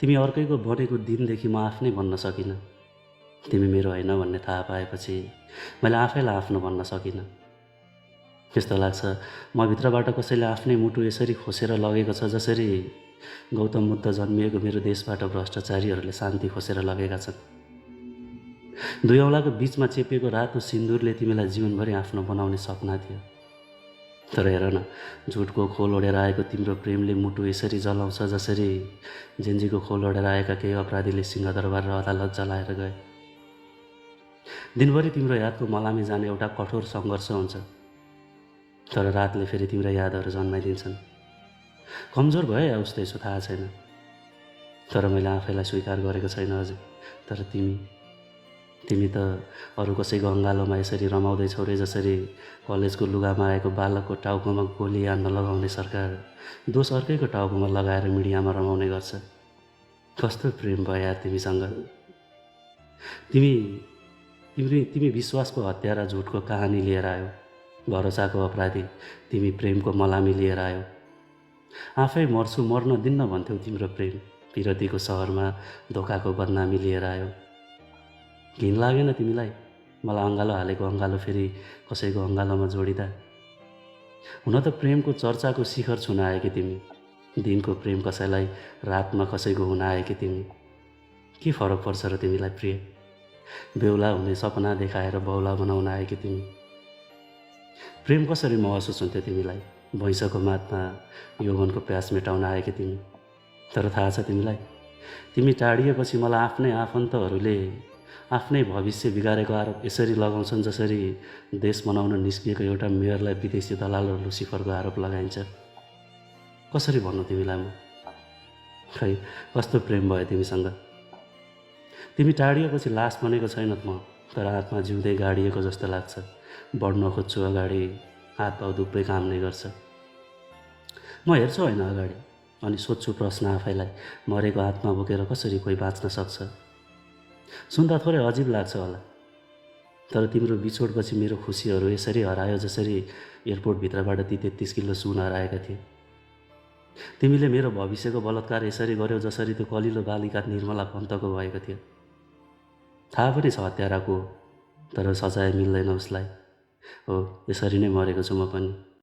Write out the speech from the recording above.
तिमी अर्कैको बनेको दिनदेखि म आफ्नै भन्न सकिनँ। तिमी मेरो होइन भन्ने थाहा पाएपछि मैले आफैलाई आफ्नो भन्न सकिनँ। यस्तो लाग्छ म भित्रबाट कसैले आफ्नै मुटु यसरी खोसेर लगेको छ जसरी गौतम बुद्ध जन्मिएको मेरो देशबाट भ्रष्टाचारीहरूले शान्ति खोसेर लगेका छन्। दुई औँलाको बिचमा चेपिएको रातो सिन्दुरले तिमीलाई जीवनभरि आफ्नो बनाउने सपना थियो। तर हेर न, झुटको खोल ओढेर आएको तिम्रो प्रेमले मुटु यसरी जलाउँछ जसरी जेन्जीको खोल ओढेर आएका केही अपराधीले सिंहदरबार र अदालत जलाएर गए। दिनभरि तिम्रो यादको मलामी जाने एउटा कठोर सङ्घर्ष हुन्छ, तर रातले फेरि तिम्रो यादहरू जन्माइदिन्छन्। कमजोर भए या उस्तै छु थाहा छैन, तर मैले आफैलाई स्वीकार गरेको छैन अझै। तर तिमी त अरू कसैको अङ्गालोमा यसरी रमाउँदैछौ रे जसरी कलेजको लुगामा आएको बालकको टाउकोमा गोली या नलगाउने सरकार दोष अर्कैको टाउकोमा लगाएर मिडियामा रमाउने गर्छ। कस्तो प्रेम भयो यार तिमीसँग। तिमी विश्वासको हत्या र झुटको कहानी लिएर आयो। भरोसाको अपराधी तिमी प्रेमको मलामी लिएर आयो। आफै मर्छु मर्न दिन्न भन्थ्यौ तिम्रो प्रेम पिरतीको सहरमा धोकाको बदनामी लिएर आयो। घिन लागेन तिमीलाई मलाई अङ्गालो हालेको अङ्गालो फेरि कसैको अङ्गालोमा जोडिँदा? हुन त प्रेमको चर्चाको शिखर छुन आएकी तिमी, दिनको प्रेम कसैलाई रातमा कसैको हुन आएकी तिमी। के फरक पर्छ र तिमीलाई प्रिय? बेहुला हुने सपना देखाएर बहुला बनाउन आएकी तिमी। प्रेम कसरी महसुस हुन्थ्यो तिमीलाई? भैँसको मातमा यौवनको प्यास मेटाउन आएकी तिमी। तर थाहा छ तिमीलाई, तिमी टाढिएपछि मलाई आफ्नै आफन्तहरूले आफ्नै भविष्य बिगारेको आरोप यसरी लगाउँछन् जसरी देश बनाउन निस्किएको एउटा मेयरलाई विदेशी दलाल र लुसिफरको आरोप लगाइन्छ। कसरी भन्नु तिमीलाई म? खै कस्तो प्रेम भयो तिमीसँग। तिमी टाढिएपछि लास बनेको छैन म, तर आत्मा जिउँदै गाडिएको जस्तो लाग्छ। बढ्न खोज्छु अगाडि, हात पाउ दुब्बै काम नै गर्छ। म हेर्छु होइन अगाडि अनि सोध्छु प्रश्न आफैलाई, मरेको आत्मा बोकेर कसरी कोही बाँच्न सक्छ? सुन्दा थोरै अजिब लाग्छ होला, तर तिम्रो बिछोडपछि मेरो खुसीहरू यसरी हरायो जसरी एयरपोर्टभित्रबाट ती 33 किलो सुन हराएका थिए। तिमीले मेरो भविष्यको बलात्कार यसरी गर्यौ जसरी त्यो कलिलो बालिका निर्मला पन्तको भएको थियो। थाहा पनि छ हत्याराको, तर सजाय मिल्दैन उसलाई। हो, यसरी नै मरेको छु म पनि।